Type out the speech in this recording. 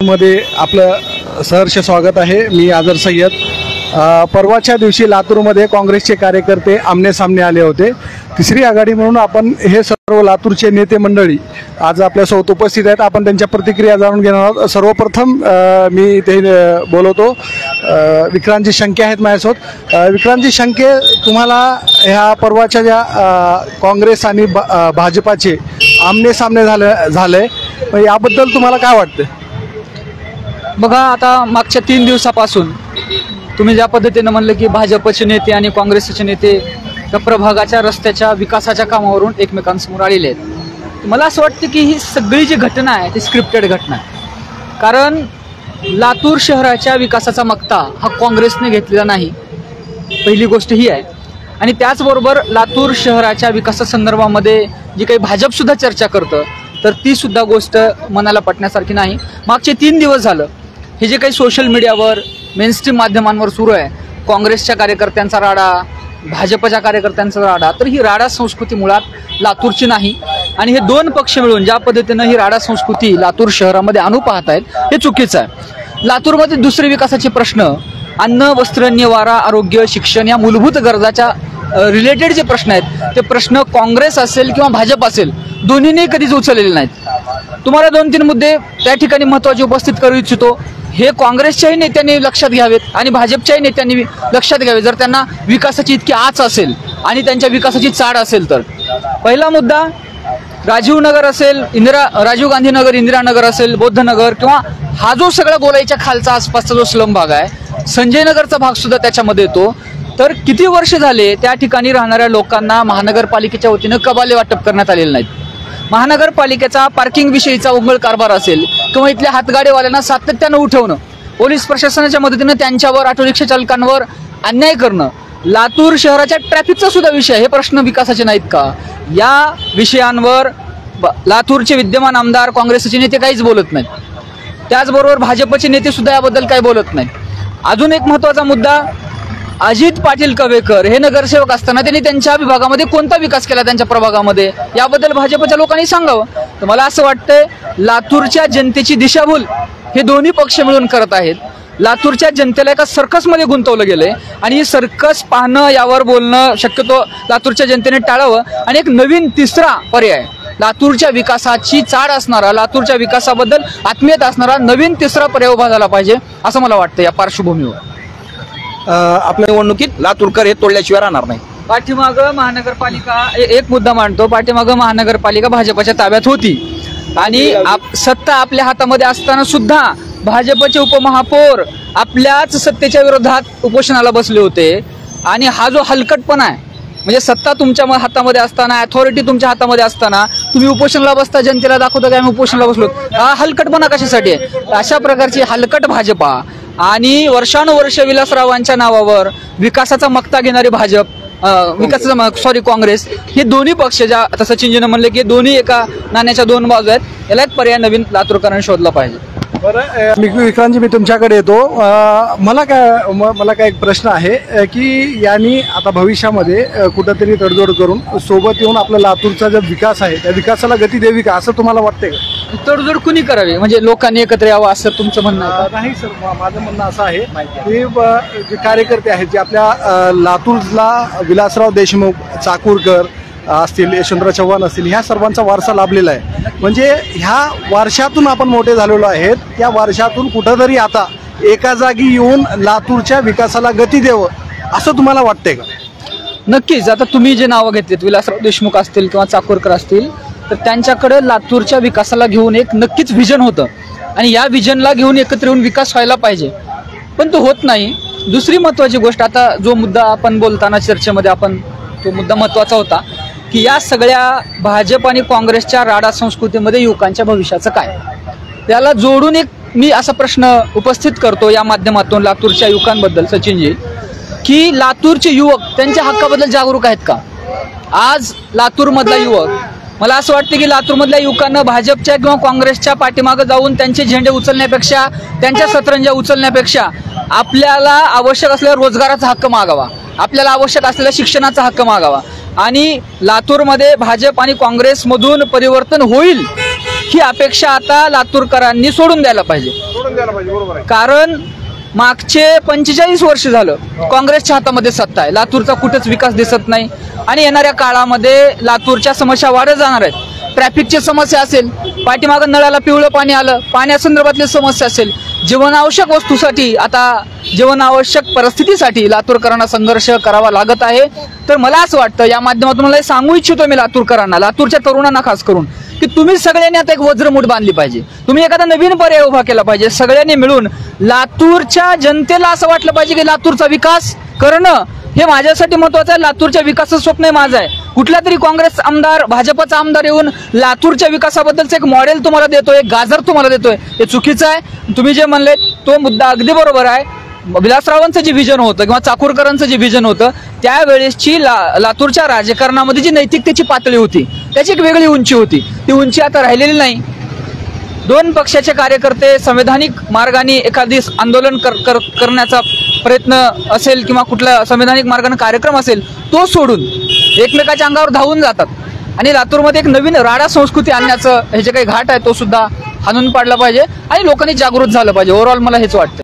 मध्ये आपलं सहर्ष स्वागत आहे। मी आझर सय्यद। परवाच्या दिवशी लातूरमध्ये काँग्रेसचे कार्यकर्ते आमने सामने आले होते। तिसरी आघाडी म्हणून आपण हे सर्व लातूरचे नेते मंडळी आज आपल्यासोबत उपस्थित आहेत। आपण त्यांच्या प्रतिक्रिया जाणून घेणार आहोत। सर्वप्रथम मी ते बोलवतो विक्रांतजी शंके आहेत माझ्यासोबत। विक्रांतजी शंके, तुम्हाला ह्या परवाच्या ज्या काँग्रेस आणि भाजपाचे आमने सामने झाले याबद्दल तुम्हाला काय वाटतं? बघा, आता मागच्या 3 दिवसापासून तुम्ही ज्या पद्धतीने म्हणलं की भाजपचे नेते आणि काँग्रेसचे नेते त्या प्रभागाच्या रस्त्याच्या विकासाच्या कामावरून एकमेकांसमोर आलेले आहेत। मला असं वाटतं की ही सगळी जी घटना आहे ती स्क्रिप्टेड घटना आहे। कारण लातूर शहराच्या विकासाचा मक्ता हा काँग्रेसने घेतलेला नाही, पहिली गोष्ट ही आहे। आणि त्याचबरोबर लातूर शहराच्या विकासासंदर्भामध्ये जी काही भाजपसुद्धा चर्चा करतं तर ती सुद्धा गोष्ट मनाला पटण्यासारखी नाही। मागचे 3 दिवस झालं हे जे काही सोशल मीडियावर मेनस्ट्रीम माध्यमांवर सुरू आहे, काँग्रेसच्या कार्यकर्त्यांचा राडा, भाजपच्या कार्यकर्त्यांचा राडा, तर ही राडा संस्कृती मुळात लातूरची नाही। आणि हे 2 पक्ष मिळून ज्या पद्धतीनं ही राडा संस्कृती लातूर शहरामध्ये आणू पाहत आहेत हे चुकीचं आहे। लातूरमध्ये दुसरे विकासाचे प्रश्न, अन्न, वस्त्र, निवारा, आरोग्य, शिक्षण या मूलभूत गरजाच्या रिलेटेड जे प्रश्न आहेत ते प्रश्न काँग्रेस असेल किंवा भाजप असेल दोन्हीने कधीच उचललेले नाहीत। तुम्हाला 2-3 मुद्दे त्या ठिकाणी महत्त्वाचे उपस्थित करू इच्छितो। हे काँग्रेसच्याही नेत्यांनी लक्षात घ्यावेत आणि भाजपच्याही नेत्यांनी लक्षात घ्यावे जर त्यांना विकासाची इतकी आच असेल आणि त्यांच्या विकासाची चाड असेल तर। पहिला मुद्दा, राजीव नगर असेल, राजीव गांधी नगर, इंदिरानगर असेल, बौद्ध नगर किंवा हा जो सगळा गोलाईच्या खालचा आसपासचा जो स्लम भाग आहे, संजय नगरचा भाग सुद्धा त्याच्यामध्ये येतो। तर किती वर्ष झाले त्या ठिकाणी राहणाऱ्या लोकांना महानगरपालिकेच्या वतीनं कबाले वाटप करण्यात आलेले नाहीत। महानगरपालिकेचा पार्किंग विषयीचा उघड कारभार असेल किंवा इथल्या हातगाडीवाल्यांना सातत्यानं उठवणं, पोलीस प्रशासनाच्या मदतीनं त्यांच्यावर, ऑटो रिक्षा चालकांवर अन्याय करणं, लातूर शहराच्या ट्रॅफिकचा सुद्धा विषय, हे प्रश्न विकासाचे नाहीत का? या विषयांवर लातूरचे विद्यमान आमदार काँग्रेसचे नेते काहीच बोलत नाहीत। त्याचबरोबर भाजपचे नेते सुद्धा याबद्दल काही बोलत नाहीत। अजून एक महत्त्वाचा मुद्दा, अजित पाटील कवेकर हे नगरसेवक असताना त्यांनी त्यांच्या विभागामध्ये कोणता विकास केला त्यांच्या प्रभागामध्ये याबद्दल भाजपच्या लोकांनी सांगावं। तर मला असं वाटतंय लातूरच्या जनतेची दिशाभूल हे दोन्ही पक्ष मिळून करत आहेत। लातूरच्या जनतेला एका सर्कसमध्ये गुंतवलं गेलंय आणि ही सर्कस पाहणं, यावर बोलणं शक्यतो लातूरच्या जनतेने टाळावं आणि एक नवीन तिसरा पर्याय, लातूरच्या विकासाची चाड असणारा, लातूरच्या विकासाबद्दल आत्मीयता असणारा नवीन तिसरा पर्याय उभा झाला पाहिजे असं मला वाटतं। या पार्श्वभूमीवर आपल्या निवडणुकीत लातूरकर हे तोडल्याशिवाय राहणार नाही। पाठीमागं महानगरपालिका, एक मुद्दा मांडतो, पाठीमागं महानगरपालिका भाजपच्या ताब्यात होती आणि सत्ता आपल्या हातामध्ये असताना सुद्धा भाजपचे उपमहापौर आपल्याच सत्तेच्या विरोधात उपोषणाला बसले होते। आणि हा जो हलकटपणा आहे, म्हणजे सत्ता तुमच्या हातामध्ये असताना, अथॉरिटी तुमच्या हातामध्ये असताना तुम्ही उपोषणाला बसता, जनतेला दाखवता की आम्ही उपोषणाला बसलो, हा हलकटपणा कशासाठी आहे? अशा प्रकारची हलकट भाजपा आणि वर्षानुवर्ष विलासरावांच्या नावावर विकासाचा मक्ता घेणारी भाजप, काँग्रेस, हे दोन्ही पक्ष ज्या आता सचिनजीनं म्हणले की दोन्ही एका नाण्याच्या 2 बाजू आहेत, याला एक पर्याय नवीन लातूरकरांनी शोधला पाहिजे। बरं विक्रांतजी, मी तुमच्याकडे येतो। मला काय एक प्रश्न आहे की यांनी आता भविष्यामध्ये कुठंतरी तडजोड करून सोबत येऊन आपला लातूरचा जो विकास आहे त्या विकासाला गती द्यावी का, असं तुम्हाला वाटतंय का? तडजोड कुणी करावी, म्हणजे लोकांनी एकत्र यावं असं तुमचं म्हणणं आहे? नाही सर, माझं म्हणणं असं आहे की जे कार्यकर्ते आहेत जे आपल्या लातूरला विलासराव देशमुख, चाकूरकर असतील, यशवंतराव चव्हाण असतील, ह्या सर्वांचा वारसा लाभलेला आहे। म्हणजे ह्या वारशातून आपण मोठे झालेलो आहेत। त्या वारशातून कुठंतरी आता एका जागी येऊन लातूरच्या विकासाला गती द्यावं असं तुम्हाला वाटतंय का? नक्कीच। आता तुम्ही जे नावं घेतलीत, विलासराव देशमुख असतील किंवा चाकूरकर असतील, तर त्यांच्याकडे लातूरच्या विकासाला घेऊन एक नक्कीच व्हिजन होतं आणि या व्हिजनला घेऊन एकत्र येऊन विकास व्हायला पाहिजे, पण तो होत नाही। दुसरी महत्त्वाची गोष्ट, आता जो मुद्दा आपण बोलताना चर्चेमध्ये आपण तो मुद्दा महत्त्वाचा होता की या सगळ्या भाजप आणि काँग्रेसच्या राडा संस्कृतीमध्ये युवकांच्या भविष्याचं काय, त्याला जोडून एक मी असा प्रश्न उपस्थित करतो या माध्यमातून लातूरच्या युवकांबद्दल सचिनजी, की लातूरचे युवक त्यांच्या हक्काबद्दल जागरूक आहेत का? आज लातूरमधला युवक, मला असं वाटतं की लातूरमधल्या युवकांना भाजपच्या किंवा काँग्रेसच्या पाठीमागे जाऊन त्यांचे झेंडे उचलण्यापेक्षा, त्यांच्या सतरंज्या उचलण्यापेक्षा आपल्याला आवश्यक असलेला रोजगाराचा हक्क मागावा, आपल्याला आवश्यक असलेला शिक्षणाचा हक्क मागावा आणि लातूरमध्ये भाजप आणि काँग्रेसमधून परिवर्तन होईल ही अपेक्षा आता लातूरकरांनी सोडून द्यायला पाहिजे. बरोबर आहे. कारण मागचे 45 वर्ष झालं काँग्रेसच्या हातामध्ये सत्ता आहे. लातूरचा कुठेच विकास दिसत नाही आणि येणाऱ्या काळामध्ये लातूरच्या समस्या वाढत जाणार आहेत. ट्रॅफिकची समस्या असेल, पाठीमागं नळाला पिवळं पाणी आलं, पाण्यासंदर्भातली समस्या असेल, जीवनावश्यक वस्तूसाठी आता जीवनावश्यक परिस्थितीसाठी लातूरकरांना संघर्ष करावा लागत आहे. तर मला असं वाटतं या माध्यमातून मला सांगू इच्छितो मी लातूरकरांना, लातूरच्या तरुणांना खास करून, की तुम्ही सगळ्यांनी आता एक वज्रमूठ बांधली पाहिजे. तुम्ही एखादा नवीन पर्याय उभा केला पाहिजे. सगळ्यांनी मिळून लातूरच्या जनतेला असं वाटलं पाहिजे की लातूरचा विकास करणं हे माझ्यासाठी महत्वाचं आहे. लातूरच्या विकासाचं स्वप्न माझं आहे. कुठला तरी काँग्रेस आमदार, भाजपचा आमदार येऊन लातूरच्या विकासाबद्दलचं एक मॉडेल तुम्हाला देतोय, एक गाजर तुम्हाला देतोय, हे चुकीचं आहे. तुम्ही जे म्हणले तो मुद्दा अगदी बरोबर आहे. विलासरावांचं जे विजन होतं किंवा चाकूरकरांचं जे विजन होतं त्यावेळेसची लातूरच्या राजकारणामध्ये जी नैतिकतेची पातळी होती त्याची एक वेगळी उंची होती. ती उंची आता राहिलेली नाही. दोन पक्षाचे कार्यकर्ते संवैधानिक मार्गाने एखादी आंदोलन करण्याचा प्रयत्न असेल किंवा कुठला संवैधानिक मार्गाने कार्यक्रम असेल तो सोडून एकमेकाच्या अंगावर धावून जातात आणि लातूरमध्ये एक नवीन राडा संस्कृती आणण्याचं हे जे काही घाट आहे तो सुद्धा हाणून पाडला पाहिजे आणि लोकांनी जागृत झालं पाहिजे. ओव्हरऑल मला हेच वाटतं.